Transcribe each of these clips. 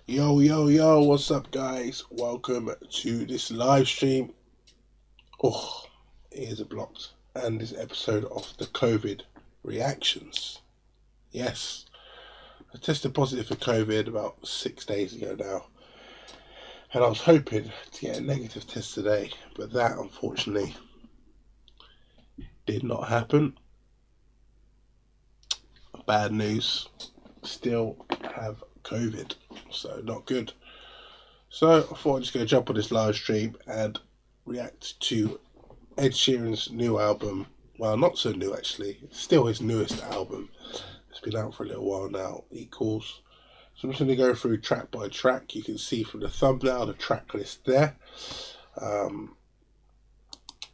Yo, yo, yo, what's up, guys? Welcome to this live stream. Oh, ears are blocked. And this episode of the COVID reactions. Yes, I tested positive for COVID about 6 days ago now. And I was hoping to get a negative test today, but that unfortunately did not happen. Bad news. Still have COVID, so not good. So I thought I'd just go jump on this live stream and react to Ed Sheeran's new album. Well, not so new actually, it's still his newest album. It's been out for a little while now, Equals. So I'm just going to go through track by track. You can see from the thumbnail the track list there.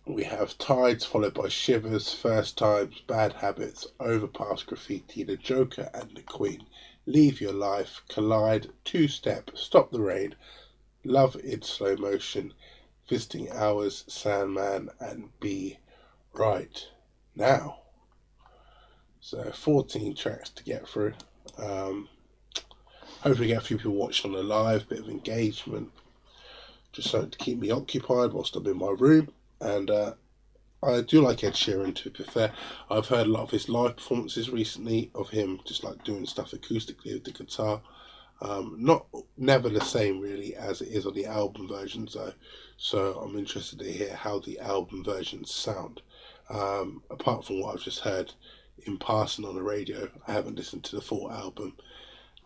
We have Tides, followed by Shivers, First Times, Bad Habits, Overpass, Graffiti, The Joker and the Queen, Leave Your Life, Collide, Two Step, Stop the Rain, Love in Slow Motion, Visiting Hours, Sandman and Be Right Now. So 14 tracks to get through. Hopefully get a few people watching on the live, bit of engagement, just something to keep me occupied whilst I'm in my room. And I do like Ed Sheeran, to be fair. I've heard a lot of his live performances recently of him just like doing stuff acoustically with the guitar. Never the same really as it is on the album versions though. So I'm interested to hear how the album versions sound. Apart from what I've just heard in passing on the radio, I haven't listened to the full album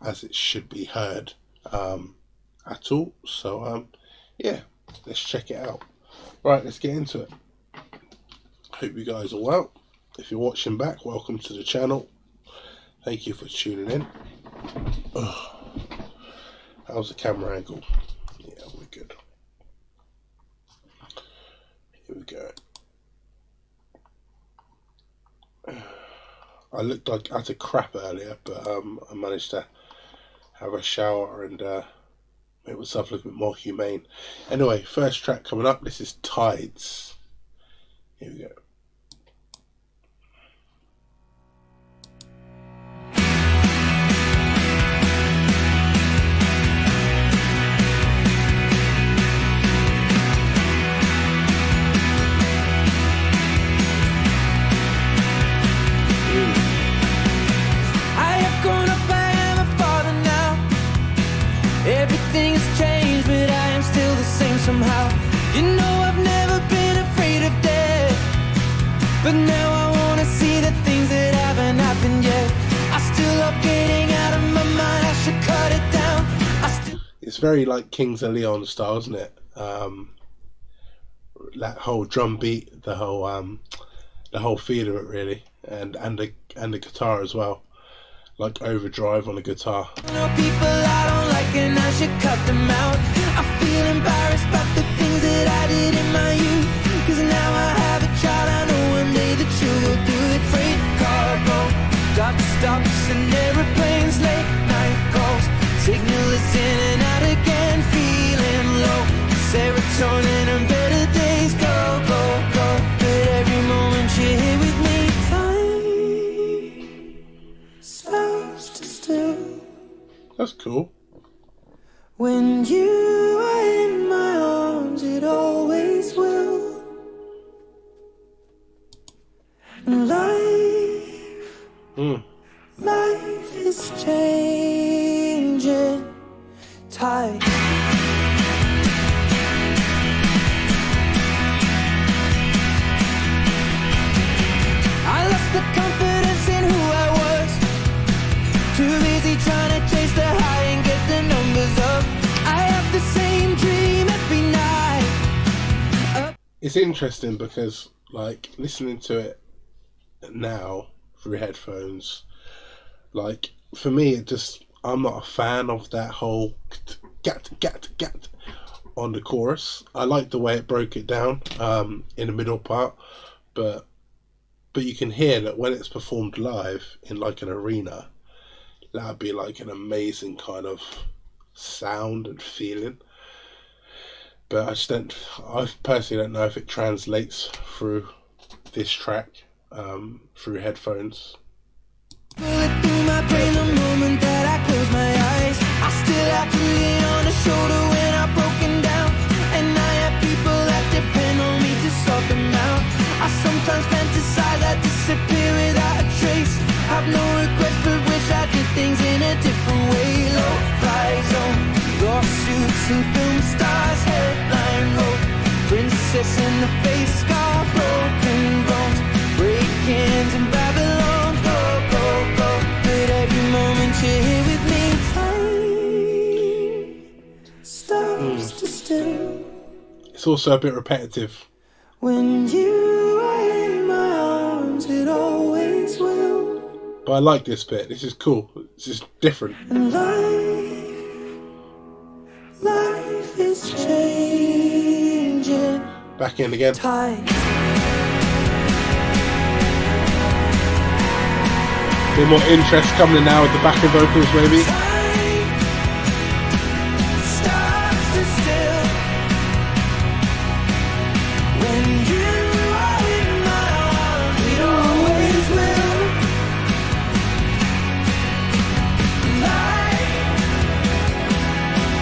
as it should be heard at all. So yeah, let's check it out. Right, let's get into it. Hope you guys are well. If you're watching back, welcome to the channel. Thank you for tuning in. How's the camera angle? Yeah, we're good. Here we go. I looked like I had a crap earlier, but I managed to have a shower and make myself look a bit more humane. Anyway, first track coming up, this is Tides. Here we go. Everything has changed, but I am still the same somehow. You know I've never been afraid of death, but now I wanna see the things that haven't happened yet. I still love getting out of my mind, I should cut it down. It's very like Kings of Leon style, isn't it? That whole drum beat, the whole feel of it really, and the guitar as well. Like overdrive on the guitar. No people I don't like and I should cut them out. I feel embarrassed about the things that I did in my youth, cause now I have a child, I know one day that you will do it. Freight cargo, got stops and airplanes, late night calls, signal is in and out again, feeling low, serotonin and better days go, go, go, but every moment you're here with me, That's cool. When you are in my arms, it always will. Life is changing. Tide. I lost the confidence in who I was. Too busy trying to chase the high and get the numbers up. I have the same dream every night. It's interesting because, like, listening to it now through headphones, like, for me, I'm not a fan of that whole gat on the chorus. I like the way it broke it down in the middle part, but you can hear that when it's performed live in like an arena, that would be like an amazing kind of sound and feeling. But I personally don't know if it translates through this track through headphones. Bullet through my brain the moment that I close my eyes. I still have to Chasing film stars, headline roll. Princess in the face, scar, broken bones. Break hands in Babylon, go, go, go. But every moment you're here with me, time stops to still. It's also a bit repetitive. When you are in my arms, it always will. But I like this bit. This is cool. This is different. And life is changing. Back in again. Tide. Bit more interest coming in now with the backing vocals, maybe. Stops to still. When you are in my arms, it always will.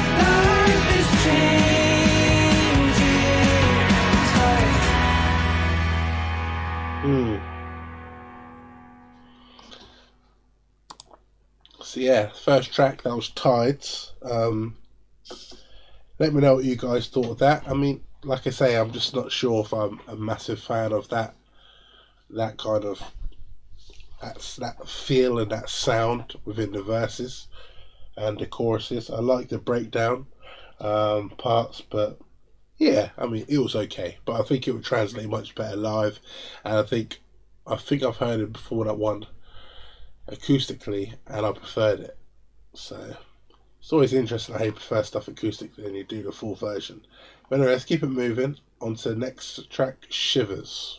Life is changing. So yeah, first track, that was Tides. Let me know what you guys thought of that. I mean, like I say, I'm just not sure if I'm a massive fan of that kind of that feel and that sound within the verses and the choruses. I like the breakdown parts, but yeah, I mean, it was okay. But I think it would translate much better live, and I think I've heard it before, that one acoustically, and I preferred it. So it's always interesting how you prefer stuff acoustically and you do the full version. But anyway, let's keep it moving on to the next track, Shivers.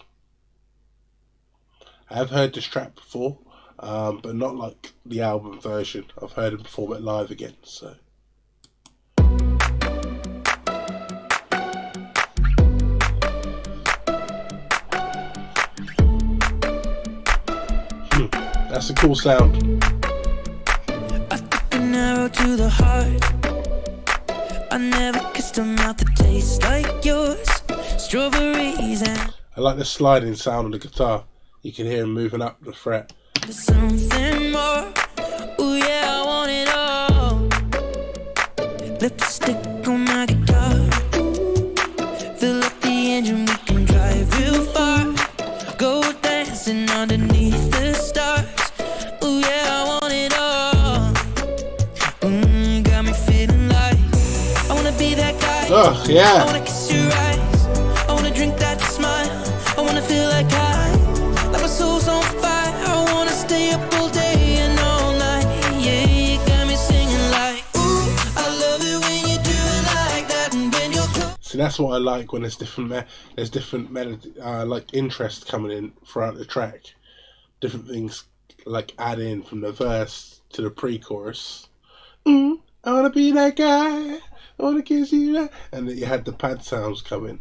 I have heard this track before, but not like the album version. I've heard him perform it live again. So that's a cool sound. I took an arrow to the heart. I never kissed a mouth that tastes like yours. Strawberries and I like the sliding sound on the guitar. You can hear him moving up the fret. there's something more. Ooh yeah, I want it all. Lipstick on my guitar. Fill up the engine, we can drive real far. Go dancing underneath the stars. Ooh yeah, I want it all. Got me feeling like I wanna be that guy. Ugh, yeah. I wanna kiss your eyes. I wanna drink that smile. I wanna feel like like my soul's on fire. I wanna stay up all day and all night. Yeah, you got me singing like, ooh, I love it when you do it like that. And when you're close. See, that's what I like when there's different melody, like interest coming in throughout the track. Different things like add in from the verse to the pre-chorus. I wanna be that guy. I wanna kiss you. And then you had the pad sounds coming.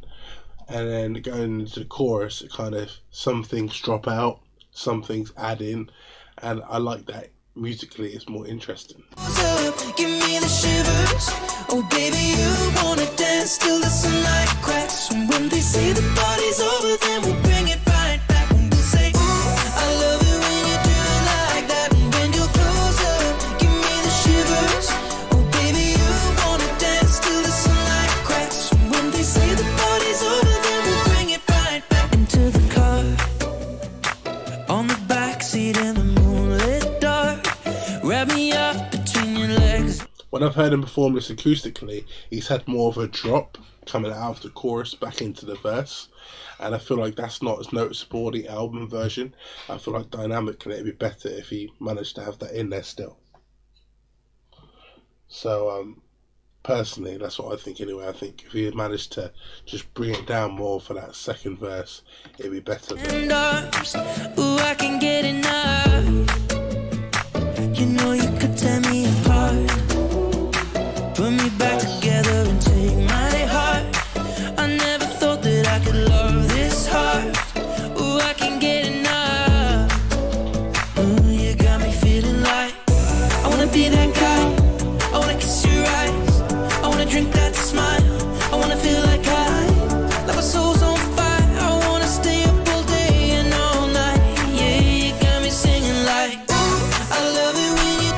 And then going into the chorus, it kind of, some things drop out, some things add in, and I like that musically. It's more interesting. Give me the shivers. Oh baby, you wanna dance till the sunlight cracks. And when they say the party's over, then we'll bring it right back. And we'll say, ooh, I love it when you do it like that. And when you're closer, give me the shivers. Oh baby, you wanna dance till the sunlight cracks. And when they say the party's over, then we'll bring it right back. Into the car, on the backseat in the moonlit dark. Wrap me up between your legs. When I've heard him perform this acoustically, he's had more of a drop coming out of the chorus back into the verse, and I feel like that's not as noticeable in the album version. I feel like dynamically it'd be better if he managed to have that in there still. So personally, that's what I think anyway. I think if he had managed to just bring it down more for that second verse, it'd be better. And arms, ooh, I can get enough. You know you could tear me apart. Put me back together and take my heart. I never thought that I could love this hard. Ooh, I can get enough. Ooh, you got me feeling like I wanna be that guy. I wanna kiss your eyes. I wanna drink that smile. I wanna feel like my soul's on fire. I wanna stay up all day and all night. Yeah, you got me singing like, ooh, I love it when you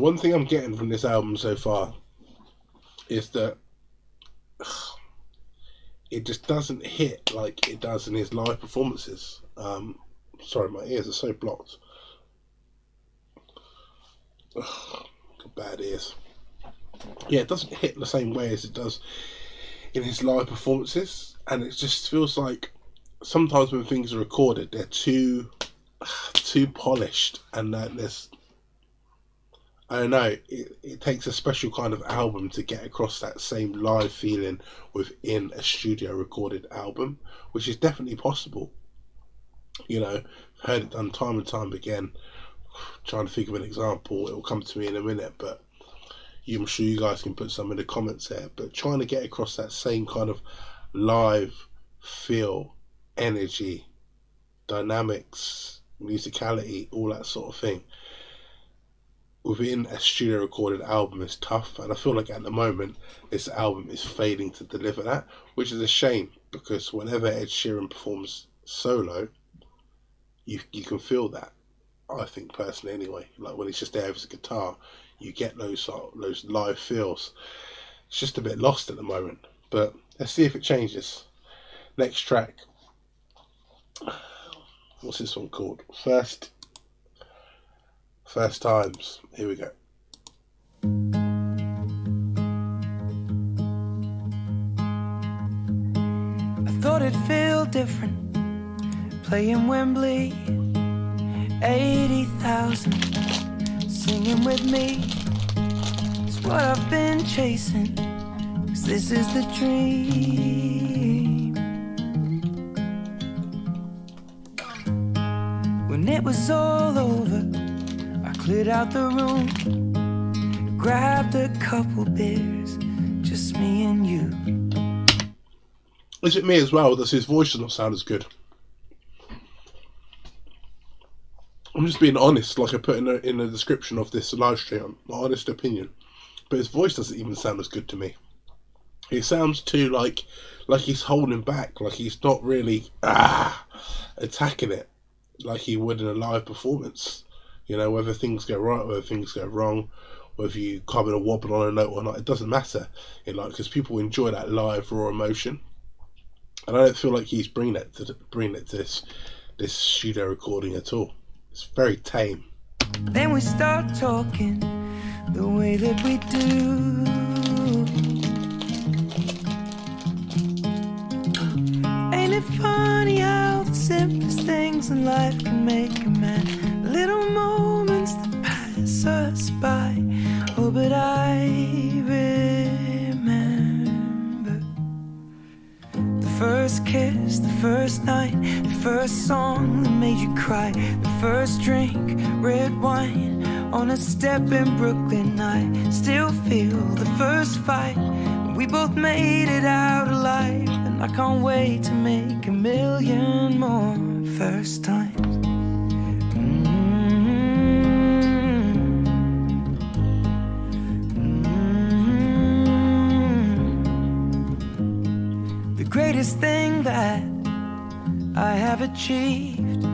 one thing I'm getting from this album so far is that it just doesn't hit like it does in his live performances. Sorry, my ears are so blocked. Ugh, got bad ears. Yeah, it doesn't hit the same way as it does in his live performances, and it just feels like sometimes when things are recorded, they're too polished, and that there's, I don't know, it takes a special kind of album to get across that same live feeling within a studio recorded album, which is definitely possible. You know, heard it done time and time again. Trying to think of an example, it will come to me in a minute, but I'm sure you guys can put some in the comments there. But trying to get across that same kind of live feel, energy, dynamics, musicality, all that sort of thing within a studio recorded album is tough, and I feel like at the moment this album is failing to deliver that, which is a shame, because whenever Ed Sheeran performs solo, you can feel that. I think personally, anyway, like when he's just there with his guitar, you get those live feels. It's just a bit lost at the moment, but let's see if it changes. Next track, what's this one called? First Times. Here we go. I thought it'd feel different playing Wembley, 80,000 singing with me. It's what I've been chasing, 'cause this is the dream. When it was all over, I cleared out the room, grabbed a couple beers, just me and you. Is it me as well? Does his voice not sound as good? I'm just being honest, like I put in the description of this live stream, my honest opinion. But his voice doesn't even sound as good to me. It sounds too like he's holding back, like he's not really attacking it like he would in a live performance. You know, whether things go right, whether things go wrong, whether you come in a wobble on a note or not, it doesn't matter. Because people enjoy that live raw emotion, and I don't feel like he's bringing it to this studio recording at all. It's very tame. Then we start talking the way that we do. Ain't it funny how the simplest things in life can make a man? Little moments that pass us by. Oh, but I remember the first kiss, the first night, the first song that made you cry, the first drink, red wine on a step in Brooklyn. I still feel the first fight. We both made it out alive, and I can't wait to make a million more first times. The greatest thing that I have achieved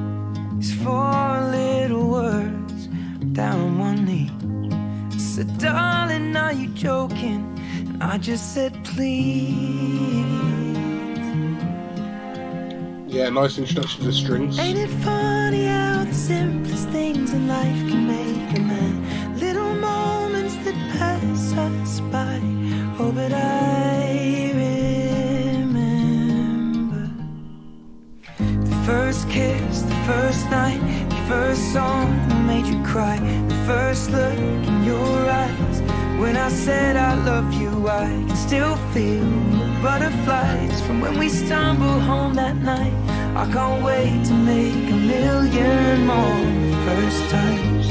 is 4 little words down on one knee. I said, darling, are you joking? And I just said, please. Yeah, nice introduction to the strings. Ain't it funny how the simplest things in life can make a man? Little moments that pass us by. Oh, but I remember the first kiss, the first night, the first song that made you cry, the first look in your eyes. When I said I love you, I can still feel the butterflies from when we stumbled home that night. I can't wait to make a million more first times.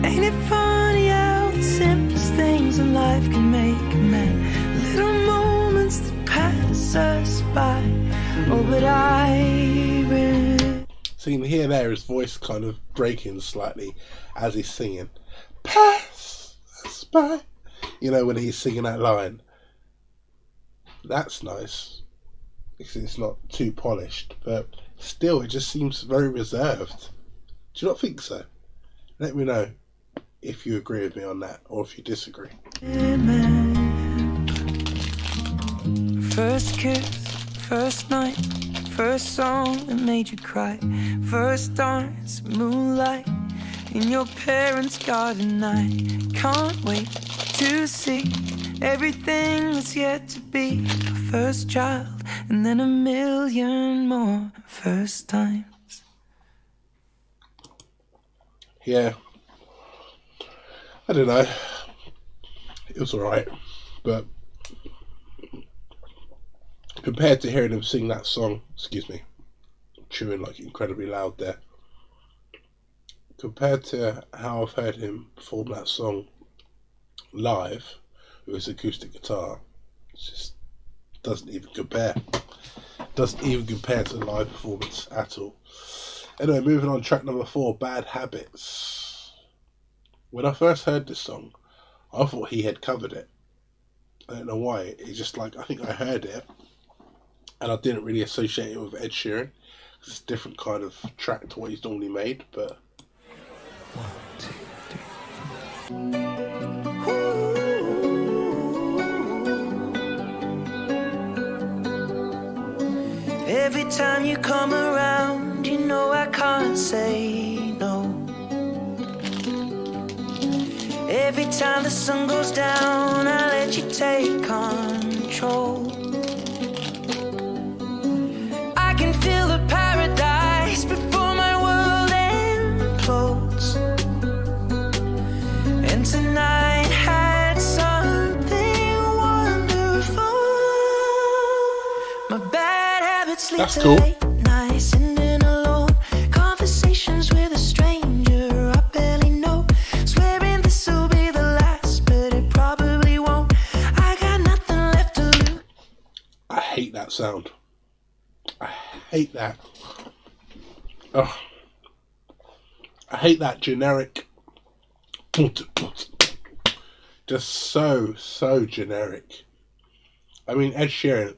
Ain't it funny how the simplest things in life can make a man? Little moments that pass us by. Oh, but So you can hear there his voice kind of breaking slightly as he's singing. Pass us by. You know, when he's singing that line. That's nice. because it's not too polished, but still, it just seems very reserved. Do you not think so? Let me know if you agree with me on that, or if you disagree. First kiss, first night, first song that made you cry, first dance, moonlight in your parents' garden. I can't wait to see everything that's yet to be. First child, and then a million more first times. Yeah, I don't know. It was alright, but compared to hearing him sing that song, excuse me, chewing like incredibly loud there, compared to how I've heard him perform that song live with his acoustic guitar, it just doesn't even compare. Doesn't even compare to the live performance at all. Anyway, moving on, track number 4, Bad Habits. When I first heard this song, I thought he had covered it. I don't know why. It's just like, I think I heard it and I didn't really associate it with Ed Sheeran. It's a different kind of track to what he's normally made, but 1, 2, 3. Every time you come around, you know I can't say no. Every time the sun goes down, I let you take control. I can feel the paradise before my world implodes. And tonight had something wonderful. My bad habits lead that's to cool. late nights, sitting alone, conversations with a stranger I barely know, swearing this will be the last, but it probably won't. I got nothing left to lose. I hate that sound. I hate that. Oh, I hate that generic. Just so generic. I mean, Ed Sheeran,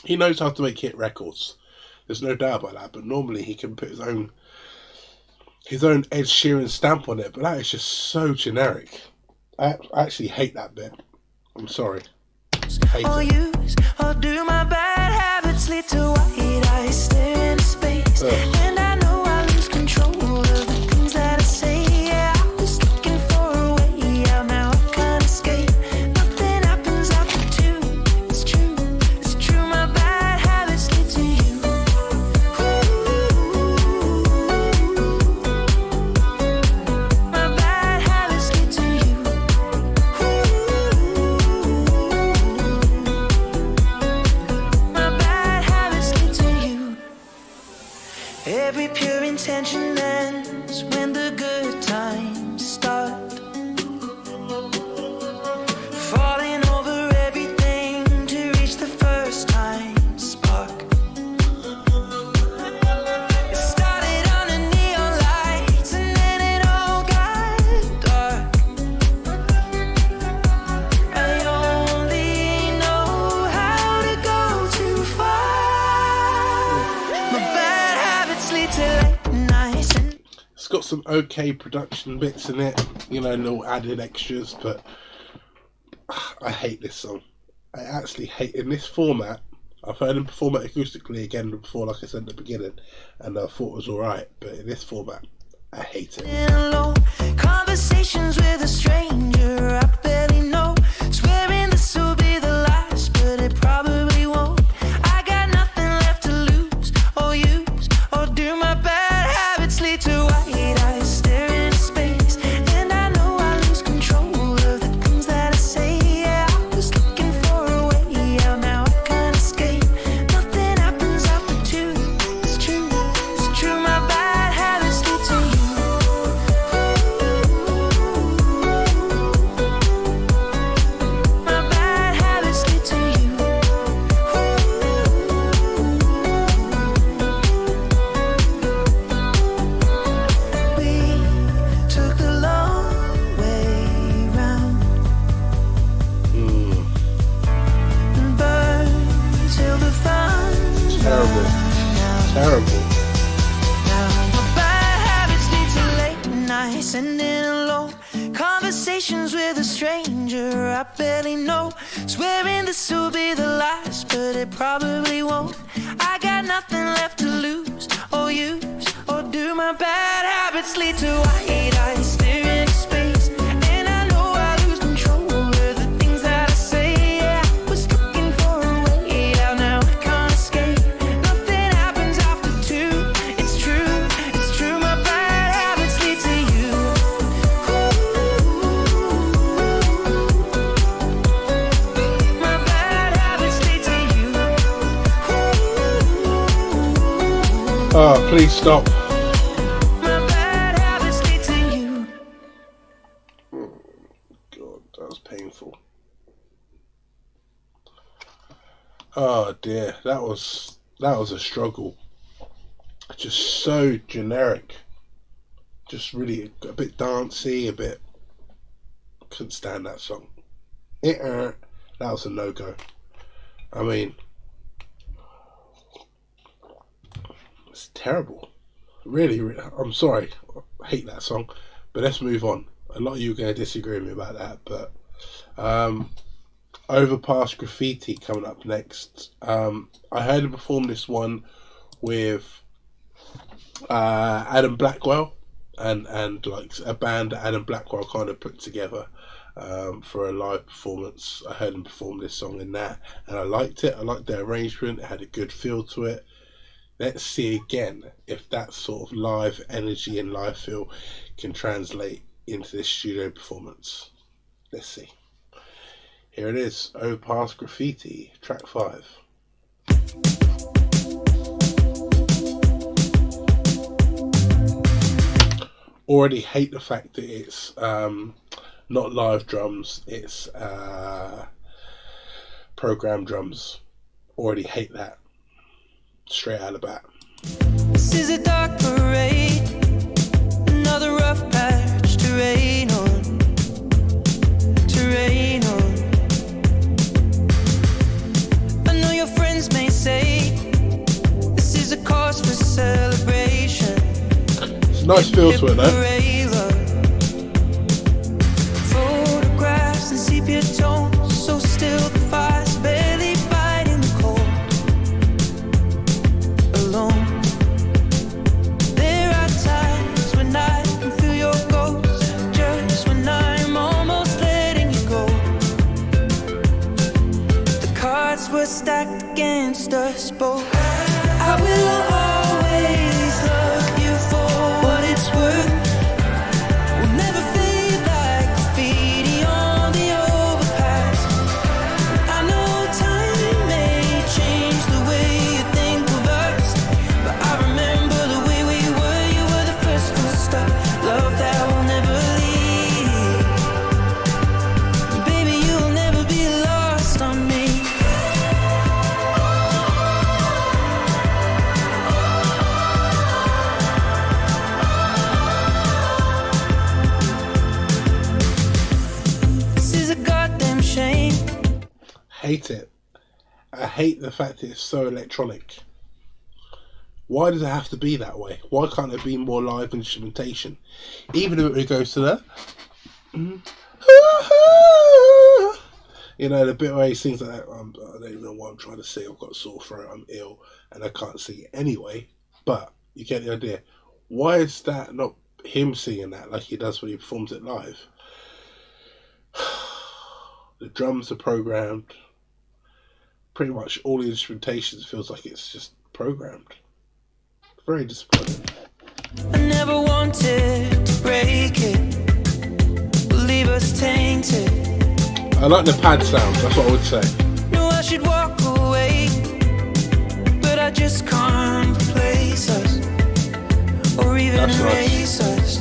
he knows how to make hit records. There's no doubt about that. But normally he can put his own Ed Sheeran stamp on it. But that is just so generic. I actually hate that bit. I'm sorry. Hate Or it. use, or do my bad habits lead to white eyes stare into space? Ugh. And I know I lose control of the things that I say. Yeah, I was looking for a way out, now I can't escape. Nothing happens after 2. It's true, it's true. My bad habits lead to you. My bad habits lead to you. My bad habits lead to you. Every pure intention ends when the good times start. Falling over everything to reach the first time spark. It started on the neon lights and then it all got dark. I only know how to go too far. My bad habits lead to late nights and It's got some okay production bits in it, you know, little added extras, but I hate this song. I actually hate in this format. I've heard him perform it acoustically again before, like I said at the beginning, and I thought it was alright, but in this format, I hate it. alone, conversations with a stranger I barely know, swearing this will be the last, but it probably won't. I got nothing left to lose or use, or do my bad habits lead to white eyes staring into space? And I know I lose control of the things that I say. Yeah, I was looking for a way out, now I can't escape. Nothing happens after 2. It's true, it's true. My bad habits lead to you. sending alone. Conversations with a stranger I barely know. Swearing this will be the last, but it probably won't. I got nothing left to lose or use or do. My bad habits lead to white eyes staring into space, and I know I lose control of the things that I say. Yeah, I was looking for a way out, now I can't escape. Nothing happens after two. It's true, it's true. My bad habits lead to you. My bad habits lead to you. Oh, please stop. My bad habits lead to you. God, that was painful. Oh dear, that was a struggle. Just so generic. Just really a bit dancey, a bit. Couldn't stand that song. That was a no-go. I mean, it's terrible. Really, I'm sorry. I hate that song. But let's move on. A lot of you are going to disagree with me about that. But Overpass Graffiti coming up next. I heard him perform this one with Adam Blackwell and like a band that Adam Blackwell kind of put together for a live performance. I heard him perform this song in that, and I liked it. I liked the arrangement. It had a good feel to it. Let's see again if that sort of live energy and live feel can translate into this studio performance. Let's see. Here it is, Overpass Graffiti, track 5. Already hate the fact that it's not live drums, it's programmed drums. Already hate that. Straight out of the bat. This is a dark parade, another rough patch to rain on, to rain on. I know your friends may say this is a cause for celebration. It's a nice feel to it though. Photographs and sepia tones, so still the fire's barely fighting the cold. Alone. There are times when I can feel your ghost, just when I'm almost letting you go. The cards were stacked against us both. I will always love you for what it's worth. We'll never fade like graffiti on the overpass. I know time may change the way you think of us, but I remember the way we were. You were the first full stop, love that will never leave. Baby, you'll never be lost on me. This is a goddamn shame. Hate it. I hate the fact that it's so electronic. Why does it have to be that way? Why can't there be more live instrumentation? Even if it goes to the you know, the bit where he sings like that. I don't even know what I'm trying to say. I've got a sore throat, I'm ill, and I can't sing it anyway. But you get the idea. Why is that not him singing that like he does when he performs it live? The drums are programmed. Pretty much all the instrumentation feels like it's just programmed. Very disappointing. I never wanted to break it, leave us tainted. I like the pad sound, that's what I would say. Knew I should walk away, but I just can't replace us, or even That's nice. erase us.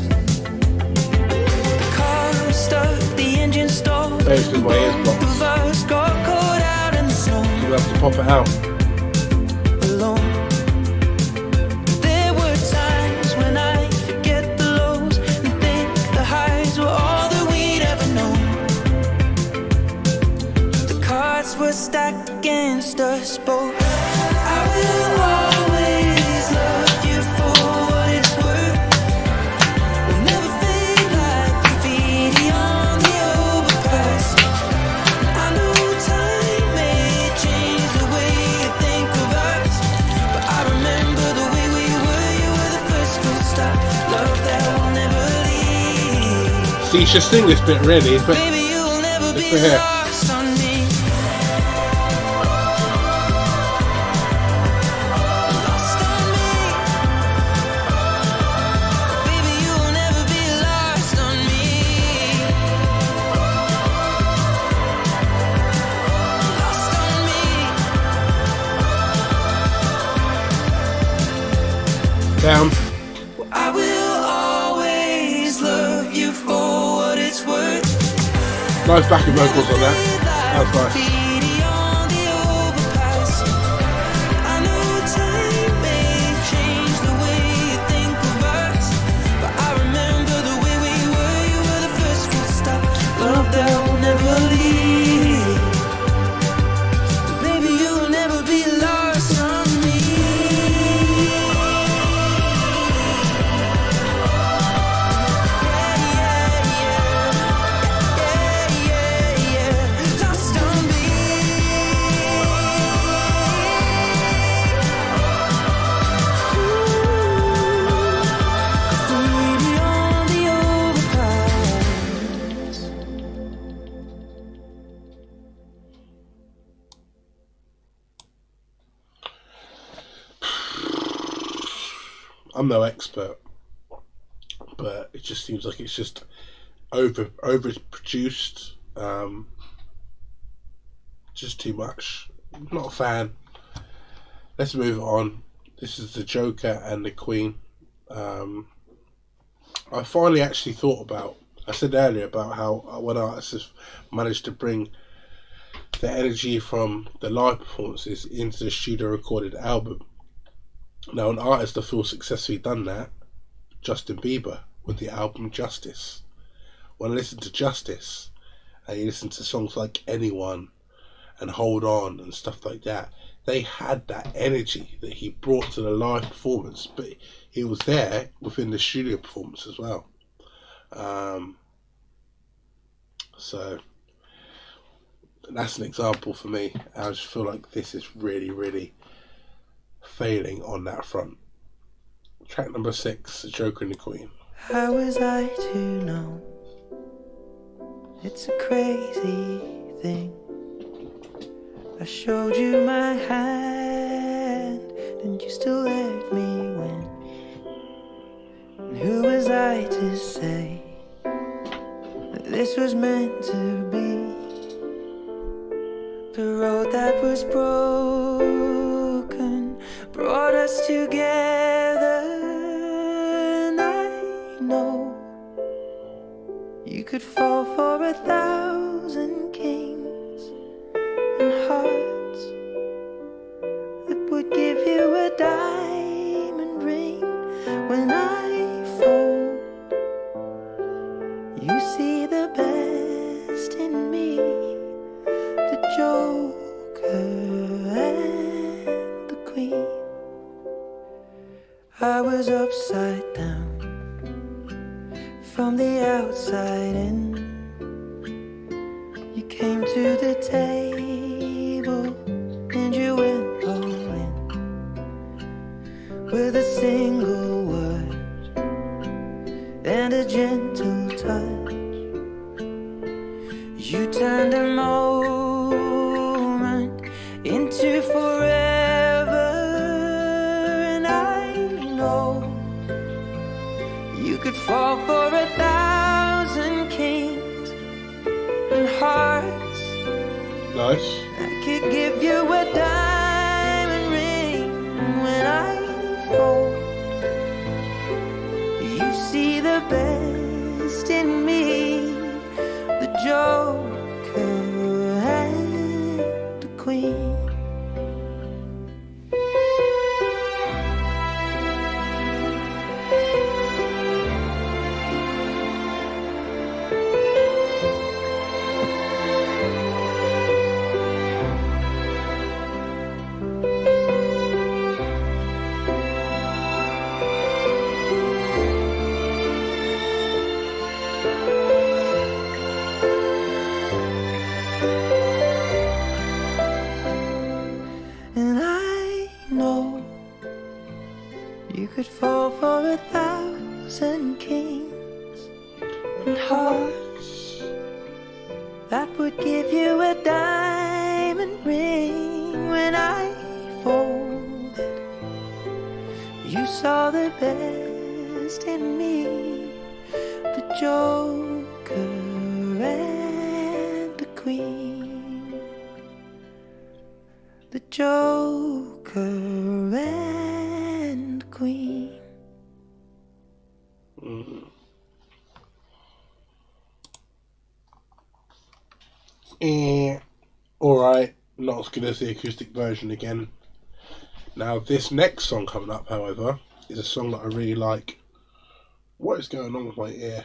The car was stuck, the engine stalled. Basically my ears Both blocked. of us got caught out in the snow. You have to pop it out. Alone. There were times when I forget the lows and think the highs were all that we'd ever known. The cards were stacked against us both. I will always love you for what it's worth. We'll never fade See, you should sing this bit really, but Baby, you'll never let's be go here. lost on me. Lost on me. Baby, you'll never be lost on me. Lost on me. Down. I will always love you for what it's worth. Nice backing vocals on that. That's nice. Graffiti on the overpass. I know time may change the way you think of us, but I remember the way we were. You were the first full stop. Love that will never leave. Baby, you'll never be lost on me. Lost on me. Graffiti on the overpass. I'm no expert, but it just seems like it's just overproduced. Just too much. Not a fan. Let's move on. This is the Joker and the Queen. I finally actually thought about. I said earlier about how when artists have managed to bring the energy from the live performances into the studio recorded album. Now, an artist I feel successfully done that, Justin Bieber, with the album Justice. When I listen to Justice, and you listen to songs like Anyone and Hold On and stuff like that, they had that energy that he brought to the live performance, but he was there within the studio performance as well. So that's an example for me. I just feel like this is really, really failing on that front. Track number 6, The Joker and the Queen. How was I to know? It's a crazy thing. I showed you my hand, and you still let me win. And who was I to say that this was meant to be? The road that was broken brought us together, and I know you could fall for 1,000 kings and hearts that would give you a diamond ring. When I fold, you see the best in me, the Joker and the Queen. I was upside down from the outside in. You came to the table and you went all in with a single word and a gentle touch. You turned a moment into forever, and I know you could fall for 1,000 kings and hearts. Nice. I could give you a diamond ring. When I fold, you see the best in me, the Joker and the Queen. And I know you could fall for 1,000 kings and heart that would give you a diamond ring. When I folded, you saw the best in me, the Joker and the Queen, the Joker and Queen. Alright, not as good as the acoustic version again. Now this next song coming up, however, is a song that I really like. What is going on with my ear?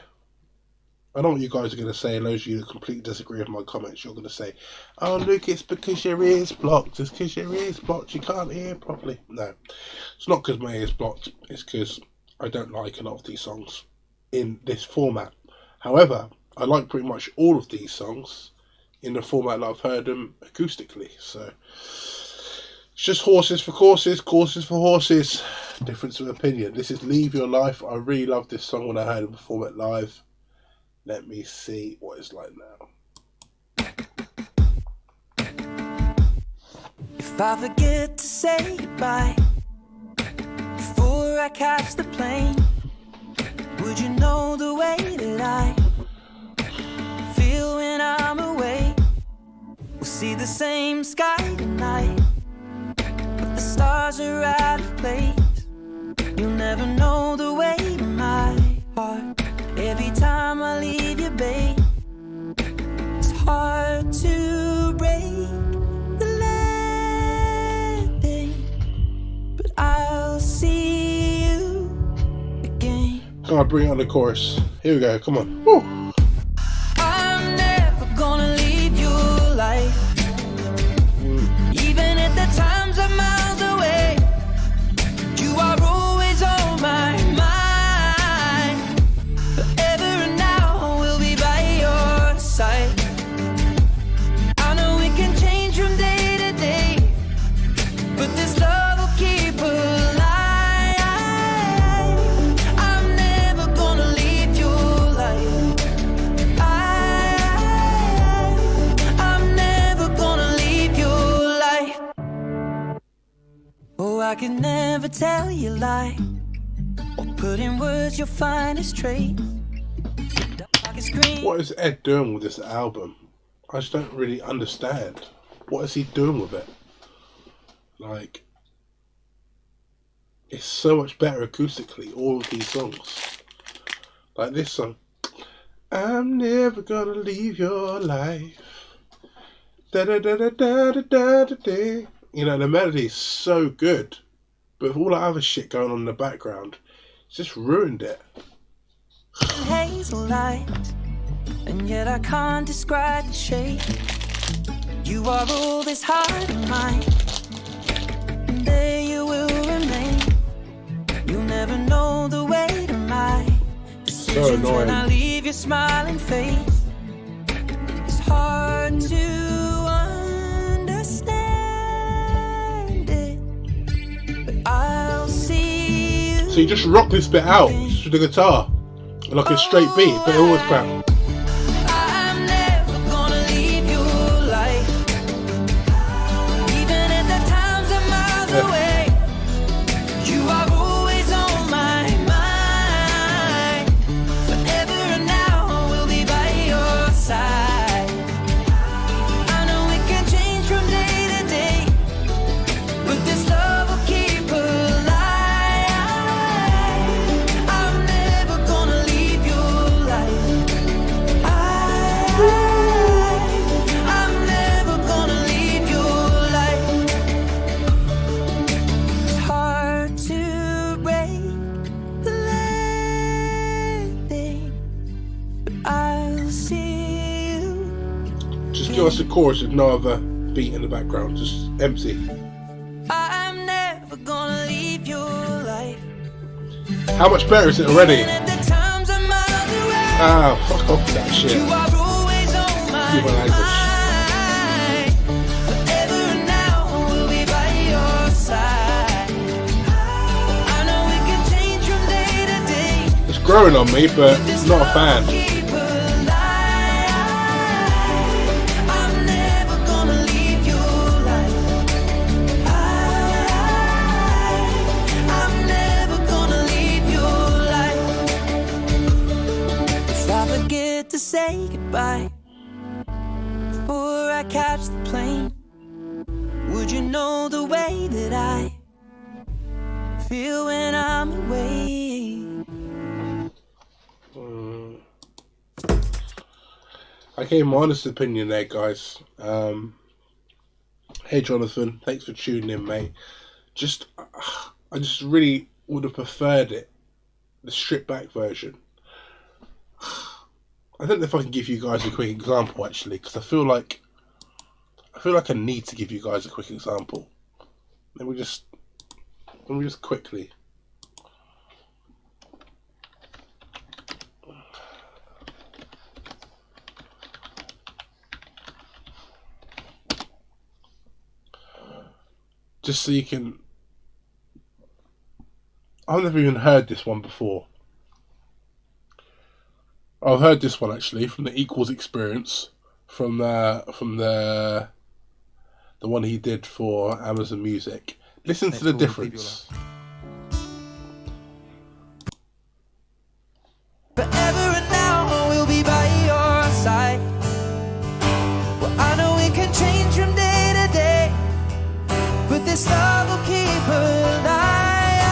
I know what you guys are going to say, and those of you that completely disagree with my comments, you're going to say, oh Luke, it's because your ear's blocked, it's because your ear's blocked, you can't hear properly. No, it's not because my ear's blocked, it's because I don't like a lot of these songs in this format. However, I like pretty much all of these songs in the format that I've heard them acoustically. So it's just horses for courses, courses for horses. Difference of opinion. This is Leave Your Life. I really love this song when I heard it perform it live. Let me see what it's like now. If I forget to say goodbye before I catch the plane, would you know the way that I feel when I'm away? We'll see the same sky tonight, but the stars are out of place. You'll never know the way to my heart. Every time I leave you, babe, it's hard to break the landing, but I'll see you again. Come on, bring on the chorus. Here we go, come on. Woo. I'm never gonna leave your life, even at the times I'm miles away. You are always on my mind. Forever and now we'll be by your side. I know we can change from day to day, but this love will keep alive. I'm never gonna leave your life. I'm never gonna leave your life. Oh, I can never tell you lie or put in words your finest trait. What is Ed doing with this album? I just don't really understand. What is he doing with it? Like, it's so much better acoustically, all of these songs. Like this song. I'm never gonna leave your life. Da da da da da da da da da. You know, the melody is so good, but with all that other shit going on in the background, it's just ruined it. Hazel light, and yet I can't describe the shape. You are all this heart of mine, and there you will remain. You'll never know the way to my decisions when I leave your smiling face. It's hard to understand it, but I'll see you. So you just rock this bit out just with the guitar, like a straight beat, but it always crap. I'm never gonna leave your life, even at the times I'm miles away. You are always on my mind. Forever and now we'll be by your side. I know we can change from day to day, but this love will keep alive. I'm never gonna leave your life. I'm never gonna leave your life. It's hard to break the landing, but I'll see you. Just give us a chorus with no other beat in the background, just empty. I'm never gonna leave your life. How much better is it already? Even at the times I'm miles away. Ah, fuck off with that shit. You are always on my Excuse my language. mind. Forever and now we'll be by your side. I know we can change from day to day, It's growing on me, but this not a love fan. will keep alive. goodbye before I catch the plane? Would you know the way that I feel when I'm away? I gave my honest opinion there, guys. Hey Jonathan, thanks for tuning in, mate. I just really would have preferred it, the stripped back version. I don't know if I can give you guys a quick example, actually, because I feel like I need to give you guys a quick example. Let me just quickly. Just so you can. I've never even heard this one before. I've heard this one actually from the Equals Experience, from the one he did for Amazon Music. Listen to the difference. Forever and now we'll be by your side. Well, I know we can change from day to day, but this love will keep her alive.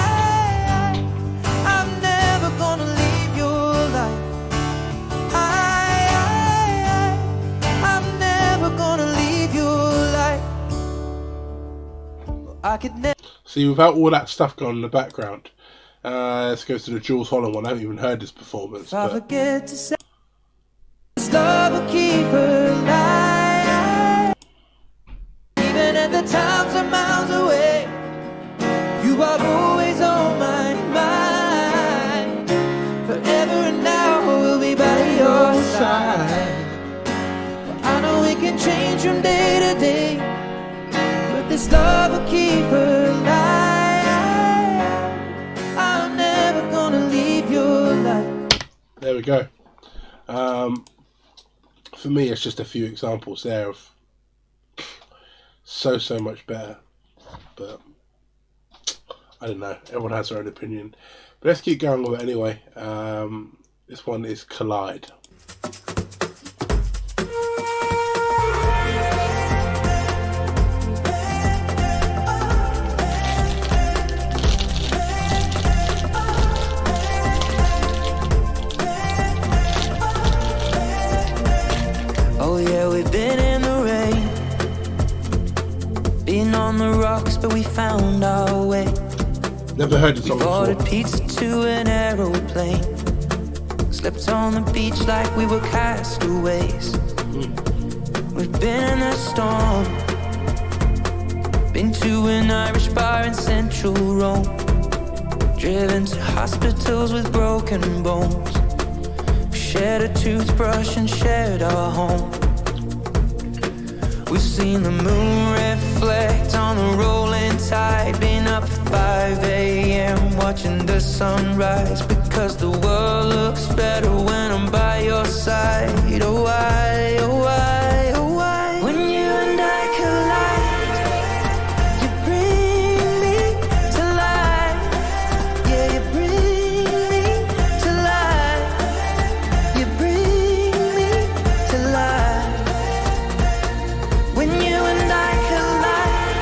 I'm never gonna leave your life. I'm never gonna leave your life. I could never. See, without all that stuff going on in the background, let's go to the Jules Holland one. I haven't even heard this performance. If I forget to say, this love will keep her alive. Even at the times I'm miles away, you are always on my mind. Forever and now we'll be by your side. Well, I know we can change from day to day, but this love will keep her alive. I'm never gonna leave your life. There we go. For me, it's just a few examples there of so much better. But I don't know. Everyone has their own opinion. But let's keep going with it anyway. This one is Collide. Oh yeah, we've been in the rain, been on the rocks, but we found our way. Never heard the song We ordered before. pizza to an aeroplane, slept on the beach like we were castaways. We've been in a storm, been to an Irish bar in central Rome, driven to hospitals with broken bones. Shared a toothbrush and shared our home. We've seen the moon reflect on the rolling tide. Been up at 5 a.m. watching the sunrise, because the world looks better when I'm by your side. Oh why, oh why, oh why? When you and I collide, you bring me to life. Yeah, you bring me to life. You bring me to life. When you and I collide,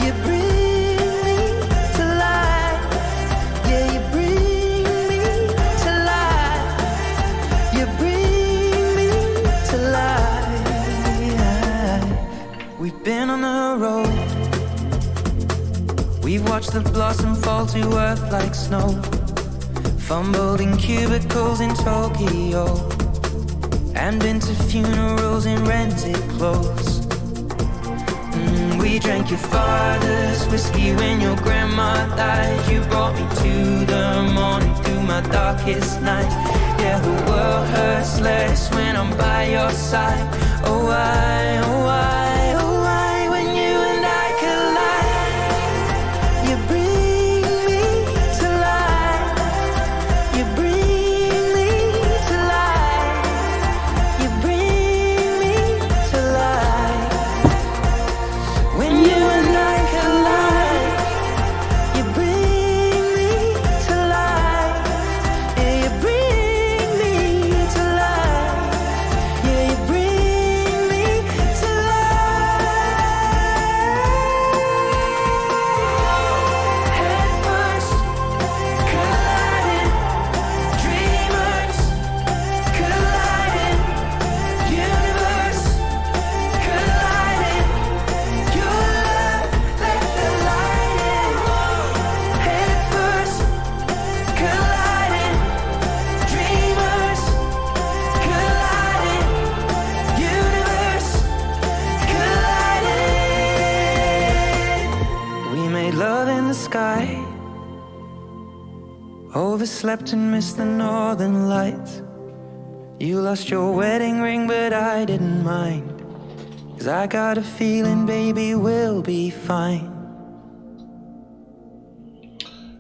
you bring me to life. Yeah, you bring me to life. You bring me to life. We've been on the road, we've watched the blossom fall to earth like snow, fumbled in cubicles in Tokyo, and been to funerals in rented clothes. We drank your father's whiskey when your grandma died. You brought me to the morning through my darkest night. Yeah, the world hurts less when I'm by your side. Oh why, oh why, oh why? When you and I collide, you bring me to life. You bring me to life. You bring me to life. When you and I collide, you bring me to life. Yeah, you bring me to life. slept and missed the northern lights. You lost your wedding ring, but I didn't mind. 'Cause I got a feeling, baby, we'll be fine.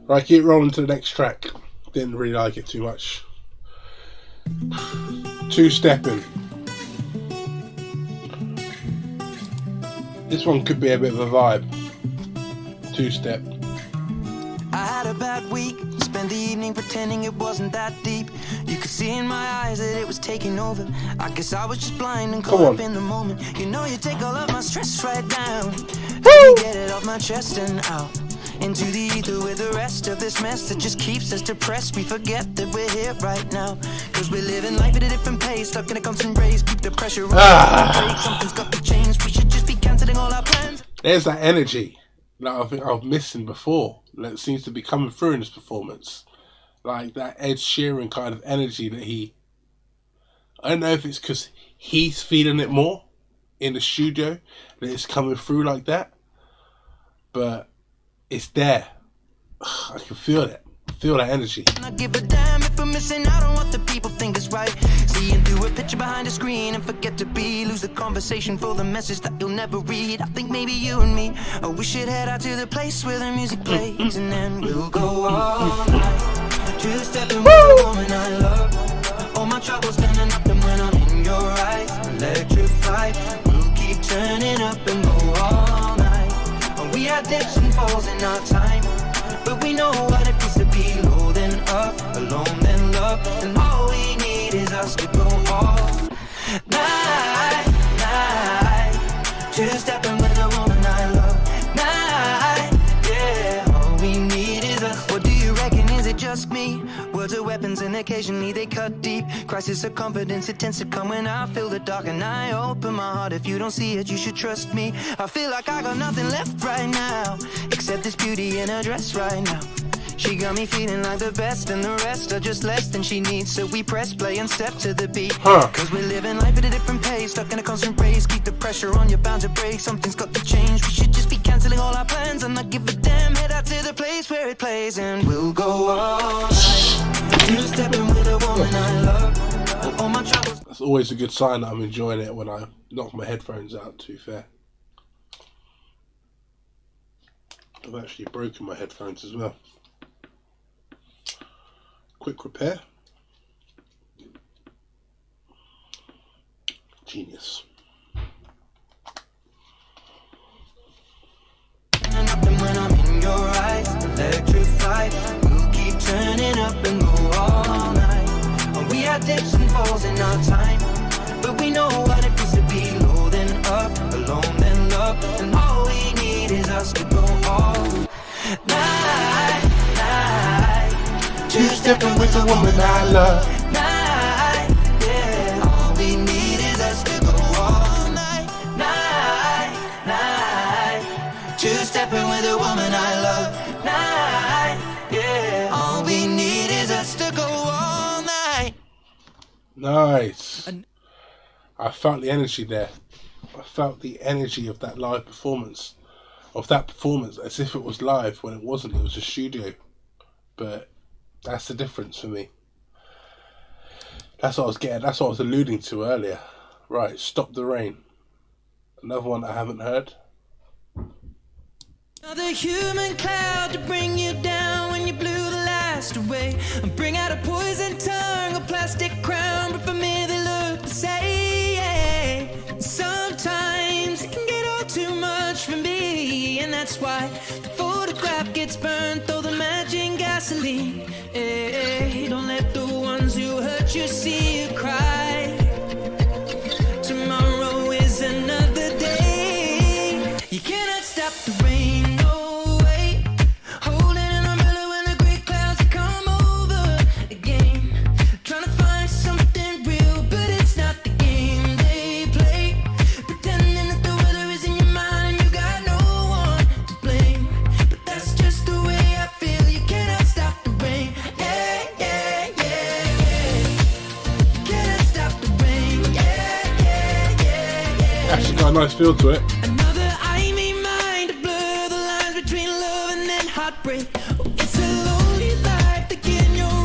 Right, keep rolling to the next track. Didn't really like it too much. Two-stepping. This one could be a bit of a vibe. Two-step. I had a bad week, spent the evening pretending it wasn't that deep. You could see in my eyes that it was taking over. I guess I was just blind and caught up in the moment. You know you take all of my stress right down. Woo! Get it off my chest and out into the ether with the rest of this mess that just keeps us depressed. We forget that we're here right now, 'cause we're living life at a different pace, stuck in a constant race. Keep the pressure on. Something's got to change. We should just be cancelling all our plans. There's that energy that I think I've missing before, that seems to be coming through in this performance. Like that Ed Sheeran kind of energy that I don't know if it's because he's feeling it more in the studio that it's coming through like that, but it's there. I can feel it. Feel that energy. I give a damn if we're missing out on what the people think is right. Seeing through a picture behind a screen and forget to be. Lose the conversation for the message that you'll never read. I think maybe you and me, oh, we should head out to the place where the music plays, and then we'll go all night. Two-stepping with the woman I love. All my troubles standing up, and when I'm in your eyes, electrified. We'll keep turning up and go all night. We had dips and falls in our time, but we know what it feels to be low then up, alone then love, and all we need is us to go all night, night. Two-stepping with a woman I love, night, yeah. All we need is us. What do you reckon? Is it just me? Words are weapons and occasionally they cut deep. Crisis of confidence, it tends to come when I feel the dark and I open my heart. If you don't see it, you should trust me. I feel like I got nothing left right now, except this beauty in her dress right now. She got me feeling like the best, and the rest are just less than she needs. So we press play and step to the beat. 'Cause we're living life at a different pace, stuck in a constant race. Keep the pressure on, you're bound to break. Something's got to change. We should just be cancelling all our plans and not give a damn. Head out to the place where it plays, and we'll go all night. Two-stepping with a woman I love. All my troubles. That's always a good sign that I'm enjoying it when I knock my headphones out, to be fair. I've actually broken my headphones as well. Quick repair. Genius. And when I'm in your eyes, electrified. We'll keep turning up and go all night. We had dips and falls in our time, but we know what it feels to be low then up, alone then love, and all we need is us to go all night, night. Two-stepping with a woman I love. Night, yeah. All we need is us to go all night, night, night. Two-stepping with a woman I love. Night, yeah. All we need is us to go all night. Nice. I felt the energy there. I felt the energy of that live performance. Of that performance as if it was live when it wasn't. It was a studio. But that's the difference for me. That's what I was getting. That's what I was alluding to earlier. Right, Stop the Rain. Another one I haven't heard. Another human cloud to bring you down when you blew the last away. And bring out a poison tongue, a plastic crown, but for me they look the same. Sometimes it can get all too much for me, and that's why the photograph gets burnt, though the matching gasoline. Hey, don't let the ones who hurt you see you cry. Tomorrow is another day. You cannot stop the rain, no way. Holding an umbrella when the gray clouds come over again. Trying to find something real, but it's not the game they play. Pretending that the weather is in your mind and you got no one to blame. But that's just the way I feel. You cannot stop the rain. Yeah, yeah, yeah, yeah. You cannot stop the rain. Yeah, yeah, yeah, yeah. Actually got a nice feel to it. Another I mean mind to blur the lines between love and then heartbreak. Oh, it's a lonely life to get in your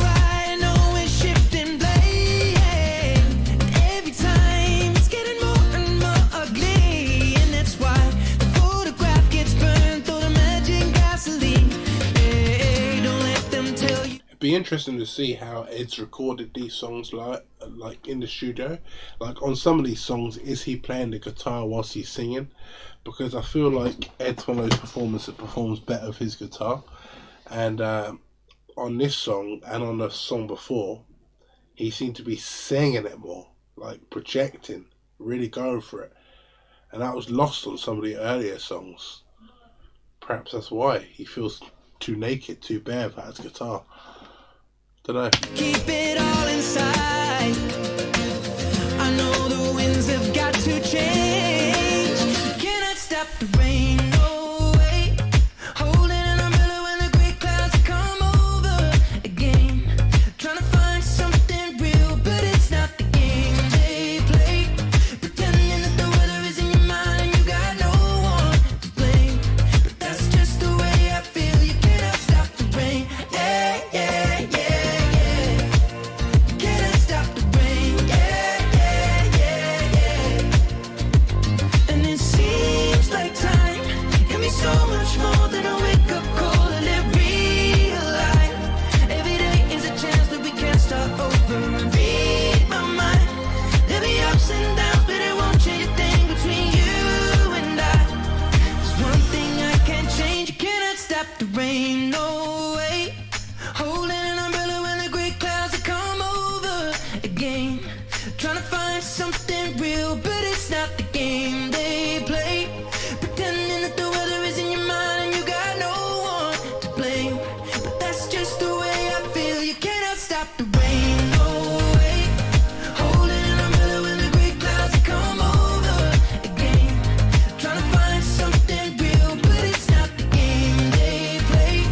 interesting to see how Ed's recorded these songs like in the studio. Like on some of these songs, is he playing the guitar whilst he's singing? Because I feel like Ed's one of those performers that performs better with his guitar. And on this song and on the song before, he seemed to be singing it more, like projecting, really going for it. And that was lost on some of the earlier songs. Perhaps that's why he feels too naked, too bare without his guitar. Don't know. Keep it all inside. I know the winds have got to change. Cannot stop the rain, no way. Holding an umbrella when the gray clouds come over again. Trying to find something real, but it's not the game they play. Pretending that the weather is in your mind and you got no one to blame. But that's just the way I feel. You cannot stop the rain. Yeah, yeah, yeah. Cannot stop the rain, yeah, yeah, yeah, yeah. And it seems like time can be so much more than a wake-up call to live real life. Every day is a chance that we can start over and read my mind. There'll be ups and downs, but it won't change a thing between you and I. There's one thing I can't change, you cannot stop the rain, no way. Holding an umbrella when the gray clouds come over again. Trying to find something real, but it's not the game they play. Pretending that the weather is in your mind and you got no one to blame. But that's just the way I feel. You cannot stop the rain, no way. Holding an umbrella when the gray clouds come over again. Trying to find something real, but it's not the game they play.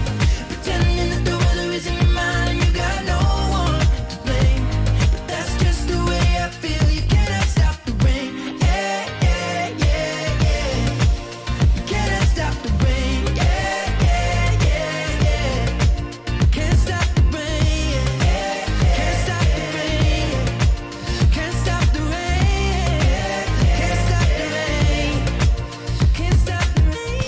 Pretending that the weather is in your mind and you got no one to blame. But that's just the way I feel. You cannot stop the rain. Yeah, yeah, yeah, yeah. You cannot stop the rain. Yeah, yeah, yeah, yeah. Can't stop the rain. Yeah, can't stop the rain. Can't stop the rain. Can't stop the rain. Can't stop the rain.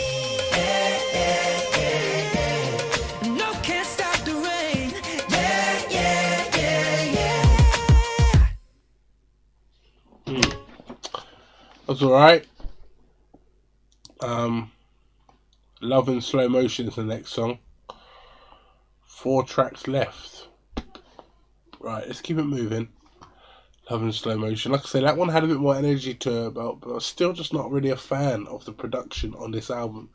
Yeah, yeah, yeah, yeah. No, can't stop the rain. Yeah, yeah, yeah, yeah. That's alright. Love in Slow Motion is the next song. 4 tracks left. Right, let's keep it moving. Love in Slow Motion. Like I said, that one had a bit more energy to it, but I'm still just not really a fan of the production on this album.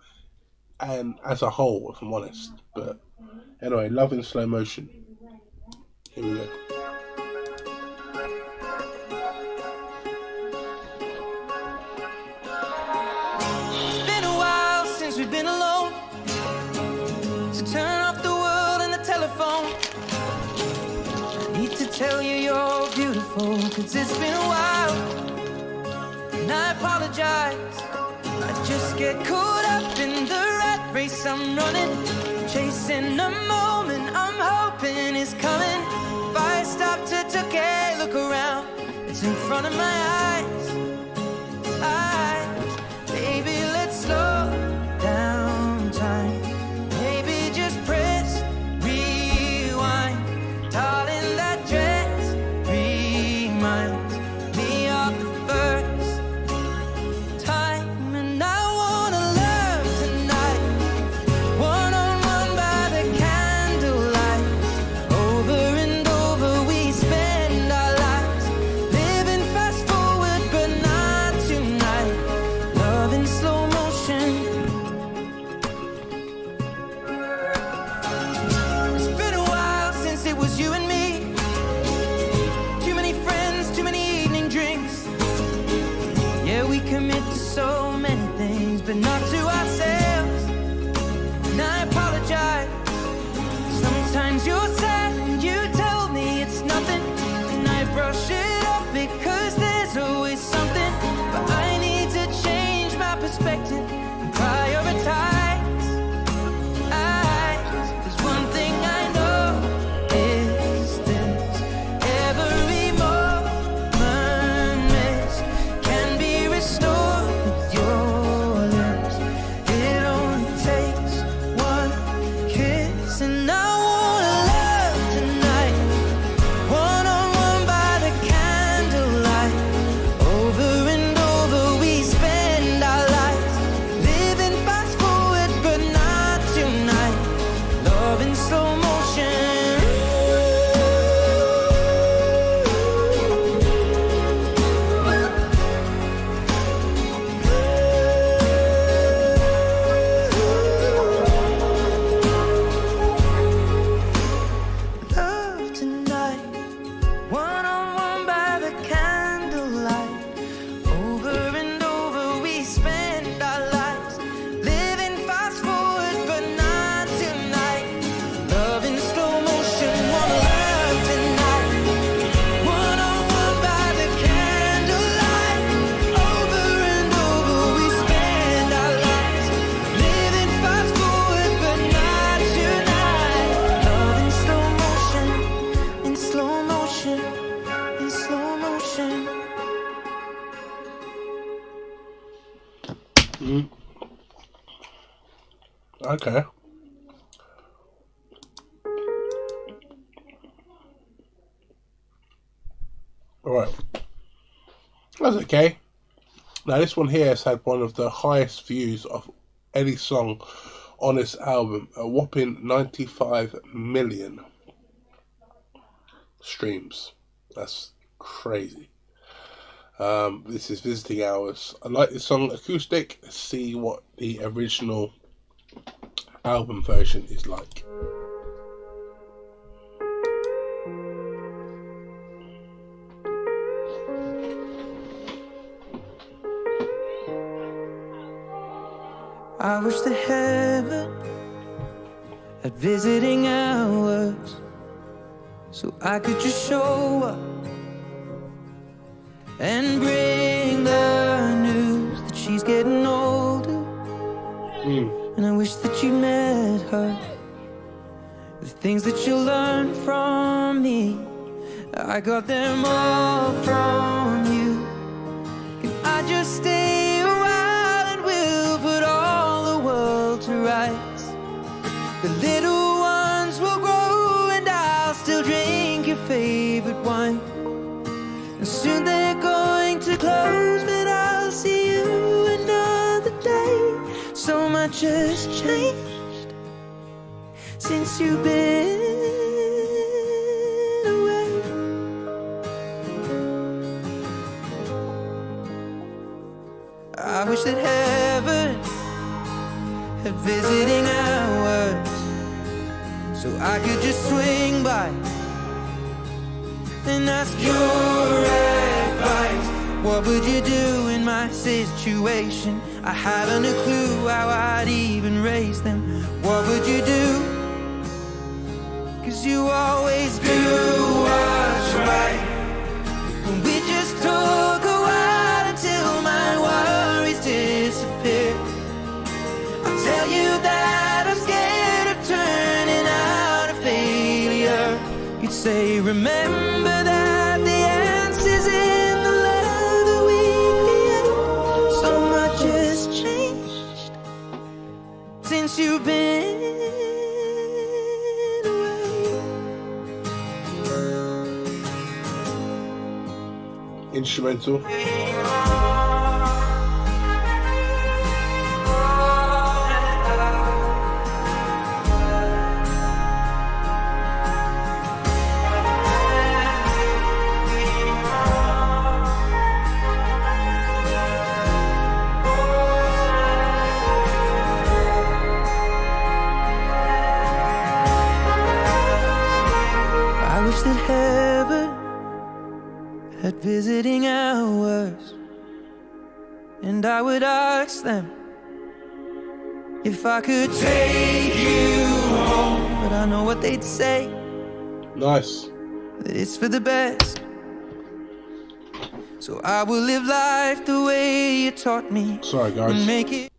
And as a whole, if I'm honest. But anyway, Love in Slow Motion. Here we go. It's been a while since we've been alone. So turn off the world and the telephone. I need to tell you you're beautiful, 'cause it's been a while. And I apologize. I just get caught up in the rat race I'm running. Chasing a moment I'm hoping is coming. If I stop to take a look around, it's in front of my eyes. Baby, let's slow down time. Maybe just press rewind. Darling, that dress reminds me of the first time. And I wanna love tonight, one-on-one by the candlelight. Over and over we spend our lives, living fast forward but Okay. Alright. That's okay. Now this one here has had one of the highest views of any song on this album. A whopping 95 million streams. That's crazy. This is Visiting Hours. I like this song acoustic. Let's see what the original album version is like. I wish that heaven had visiting hours, so I could just show up and bring the news that she's getting older. And I wish that you met her. The things that you learned from me, I got them all from you. Can I just stay a while and we'll put all the world to rights? The little ones will grow and I'll still drink your favorite wine. And soon they're going to close, but I'll see you another day. So much has changed since you've been away. I wish that heaven had visiting hours, so I could just swing by and ask your advice. What would you do in my situation? I haven't a clue how I'd even raise them. What would you do? 'Cause you always do what's right. We just talk a while until my worries disappear. I'll tell you that I'm scared of turning out a failure. You'd say, remember that the answer's in the love that we create. So much has changed since you've been Instrumental. I wish that heaven had visiting hours, and I would ask them if I could take you home. But I know what they'd say, Nice. that it's for the best. So I will live life the way you taught me. Sorry And guys. make it.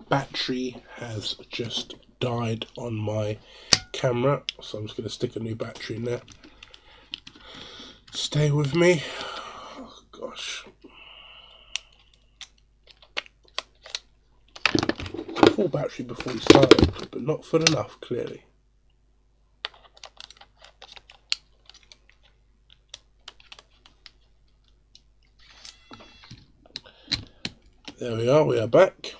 Battery has just died on my camera, so I'm just going to stick a new battery in there. Stay with me. Oh gosh. Full battery before we started, but not full enough, clearly. There we are back.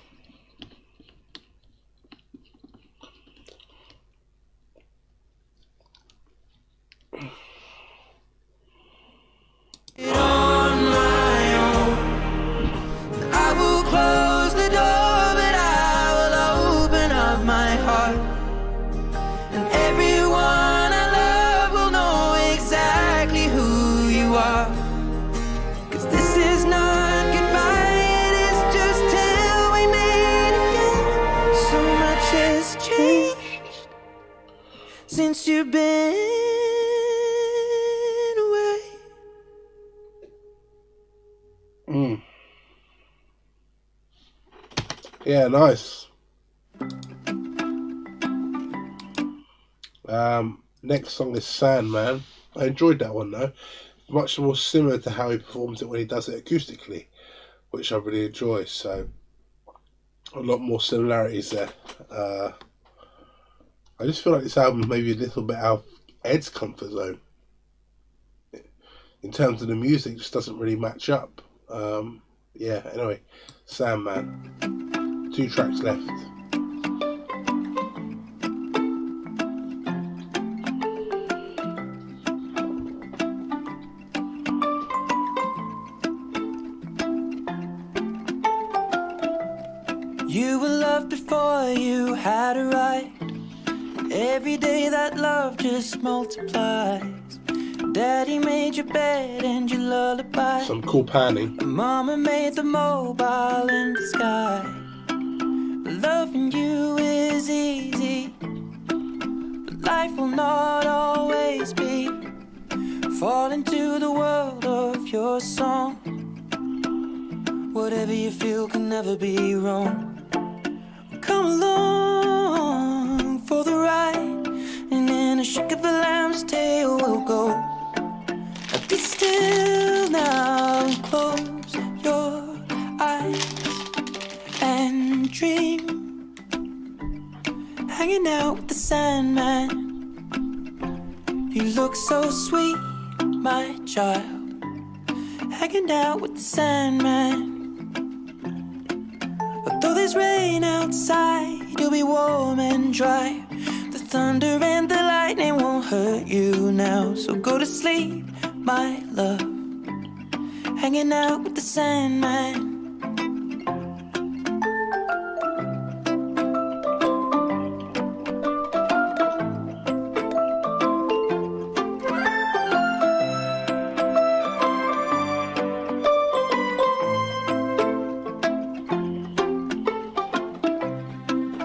On my own, I will close the door, but I will open up my heart, and everyone I love will know exactly who you are. 'Cause this is not goodbye, it is just till we meet again. So much has changed since you've been away. Yeah, nice. Next song is Sandman. I enjoyed that one though. Much more similar to how he performs it when he does it acoustically, which I really enjoy. So a lot more similarities there. I just feel like this album is maybe a little bit out of Ed's comfort zone. In terms of the music, just doesn't really match up. Yeah, anyway, Sandman. 2 tracks left. You were loved before you had a right. Every day that love just multiplies. Daddy made your bed and your lullaby. Some cool panning. Mama made the mobile in the sky. Loving you is easy, but life will not always be. Fall into the world of your song. Whatever you feel can never be wrong. Come along for the ride, and in a shake of a lamb's tail we'll go. Be still now and close your eyes and dream. Hanging out with the Sandman. You look so sweet, my child. Hanging out with the Sandman. Though there's rain outside, you'll be warm and dry. The thunder and the lightning won't hurt you now. So go to sleep, my love. Hanging out with the Sandman.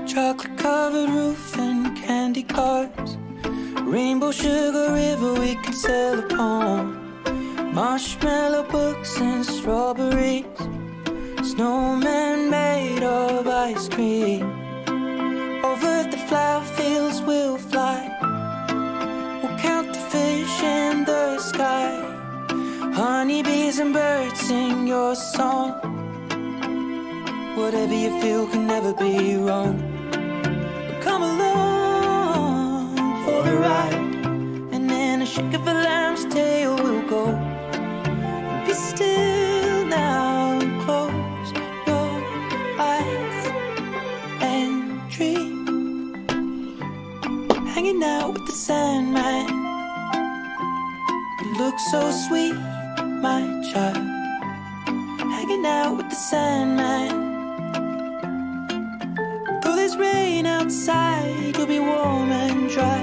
Chocolate-covered roof and candy cars. Rainbow sugar river we can sail upon. Marshmallow books and strawberries. Snowman made of ice cream. Over the flower fields we'll fly. We'll count the fish in the sky. Honeybees and birds sing your song. Whatever you feel can never be wrong. Come along for the ride, and in a shake of a lamb's tail we'll go. Be still now and close your eyes and dream. Hanging out with the Sandman. You look so sweet, my child. Hanging out with the Sandman. There's rain outside, you'll be warm and dry.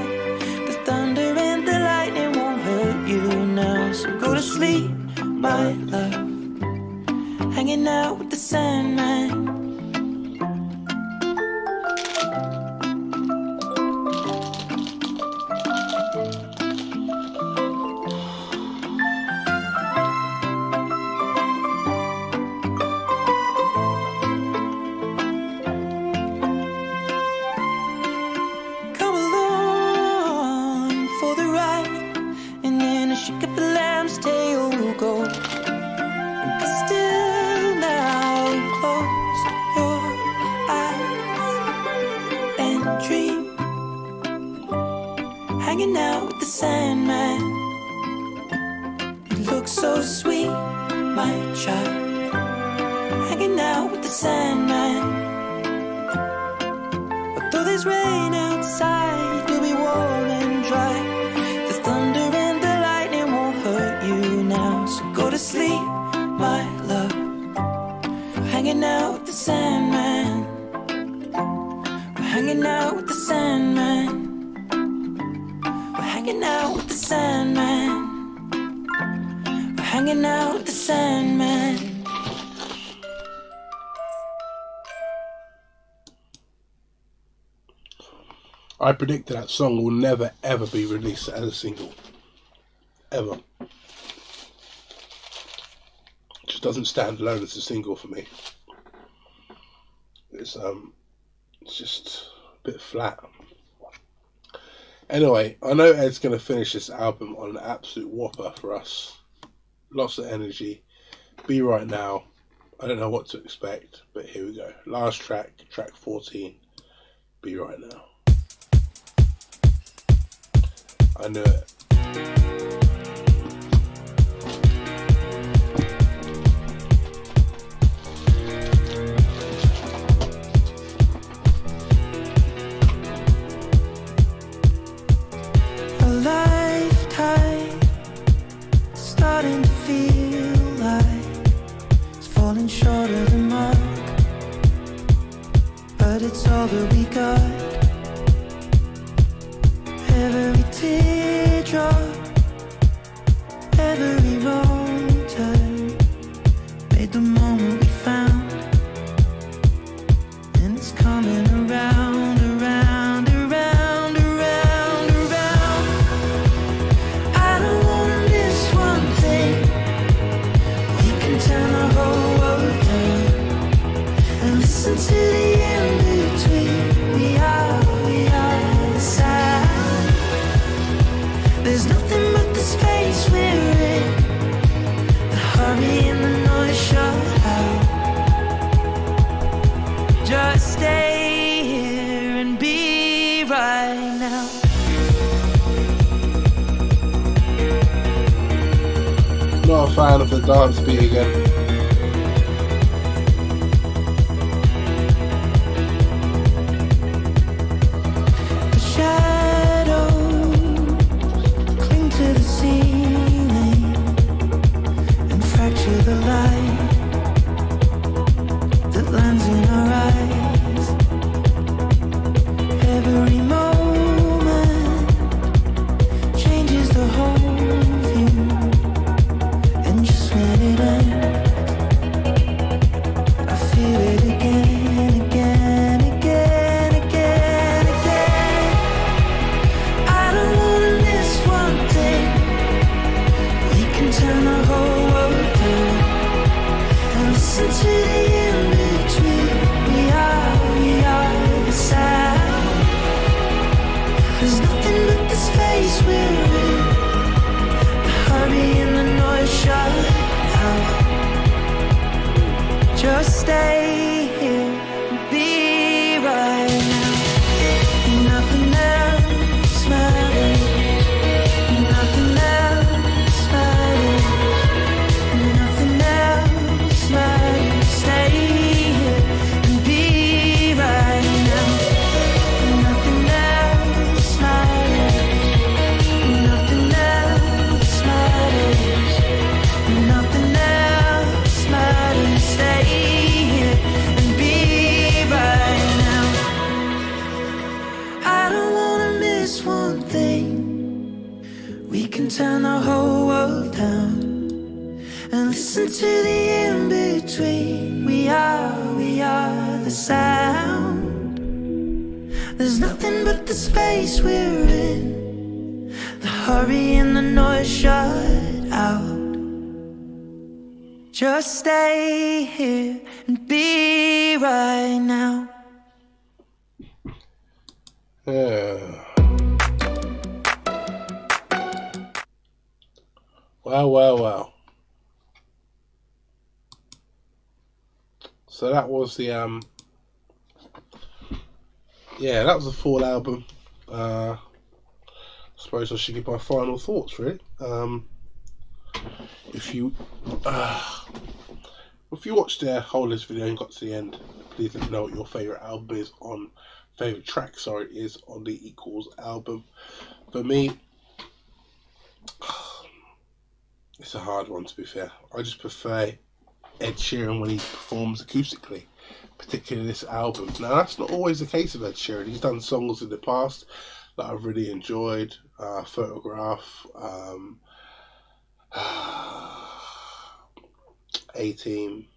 The thunder and the lightning won't hurt you now. So go to sleep, my love. Hanging out with the Sandman. Hanging out with the Sandman. You look so sweet, my child. Hanging out with the Sandman. But though there's rain outside, you'll be warm and dry. The thunder and the lightning won't hurt you now. So go to sleep, my love. Hanging out with the Sandman. We're hanging out with the Sandman. Hanging out with the Sandman. We're hanging out with the Sandman. I predict that song will never ever be released as a single. Ever. It just doesn't stand alone as a single for me. It's just a bit flat. Anyway, I know Ed's going to finish this album on an absolute whopper for us. Lots of energy. Be Right Now. I don't know what to expect, but here we go. Last track, track 14. Be Right Now. I knew it. A lifetime starting to feel like it's falling short of the mark, but it's all that we got. Every teardrop, every wrong turn made the moment we found, and it's coming around, around, around, around, around. I don't wanna miss one thing. We can turn the whole world down and listen to the in-between. We are the sound. There's nothing but the space we're in. The hurry and the noise shut out. Just stay here and be right now. Not a fan of the dance beat again. The shadows cling to the ceiling and fracture the light that lands in our eyes. Every moment changes the whole view, and just when it ends, I feel it again, again, again, again, again. I don't wanna miss one thing. We can turn the whole world down and listen to the in-between. We are the sound. There's nothing but the space we're in. The hurry and the noise shut out. Just stay here and be right now. Nothing else matters. Nothing else matters. Nothing else matters. Stay here and be right now. Nothing else matters. Nothing else matters. Nothing else matters. Stay here and be right now. I don't wanna miss one thing. We can turn the whole world down and listen to the in-between. We are the sound. There's nothing but the space we're in. The hurry and the noise shut out. Just stay here and be right now. Yeah. Wow, wow, wow. So that was the that was the full album. I suppose I should give my final thoughts, really. If you watched the whole of this video and got to the end, please let me know what your favourite album is on favourite track, is on the Equals album. For me, it's a hard one, to be fair. I just prefer Ed Sheeran when he performs acoustically, particularly this album. Now, that's not always the case with Ed Sheeran. He's done songs in the past that I've really enjoyed. Photograph, A-Team.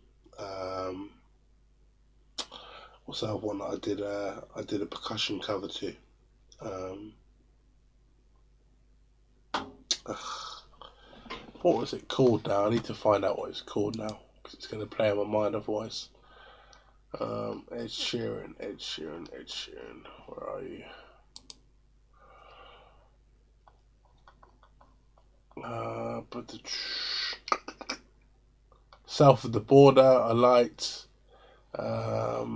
What's that one that I did a percussion cover to? What was it called now? I need to find out what it's called now, because it's going to play on my mind otherwise. Ed Sheeran. Where are you? South of the Border I liked. I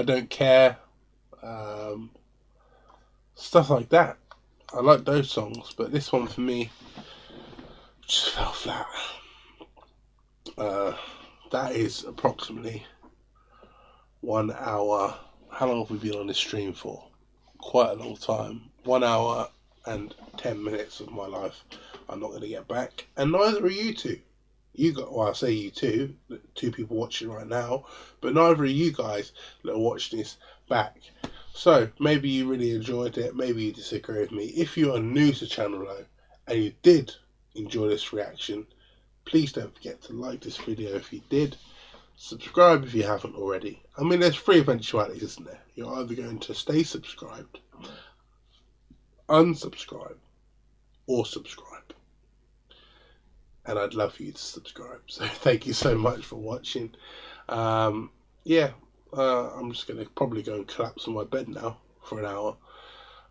Don't Care. Stuff like that. I like those songs, but this one for me just fell flat. That is approximately 1 hour. How long have we been on this stream for? Quite a long time. 1 hour and 10 minutes of my life I'm not going to get back, and neither are you two. Well, I say you two, the two people watching right now, but neither of you guys that are watching this back. So maybe you really enjoyed it, maybe you disagree with me. If you are new to channel though, and you did enjoy this reaction, please don't forget to like this video if you did. Subscribe if you haven't already. I mean, there's three eventualities, isn't there? You're either going to stay subscribed, unsubscribe, or subscribe. And I'd love for you to subscribe. So thank you so much for watching. I'm just going to probably go and collapse on my bed now for an hour.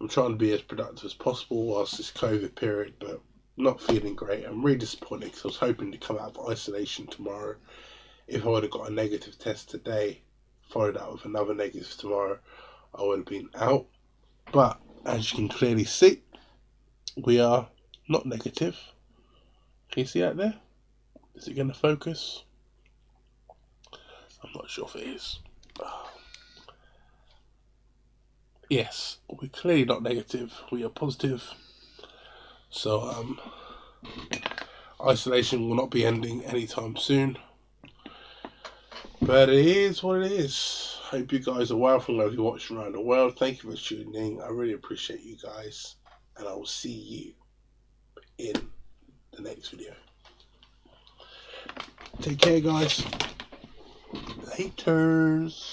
I'm trying to be as productive as possible whilst this COVID period, but not feeling great. I'm really disappointed because I was hoping to come out of isolation tomorrow. If I would have got a negative test today, followed up with another negative tomorrow, I would have been out. But as you can clearly see, we are not negative. Can you see that there? Is it going to focus? I'm not sure if it is. Yes, we're clearly not negative. We are positive. So, isolation will not be ending anytime soon. But it is what it is. Hope you guys are well from wherever you're watching around the world. Thank you for tuning in. I really appreciate you guys. And I will see you in the next video. Take care, guys. Haters.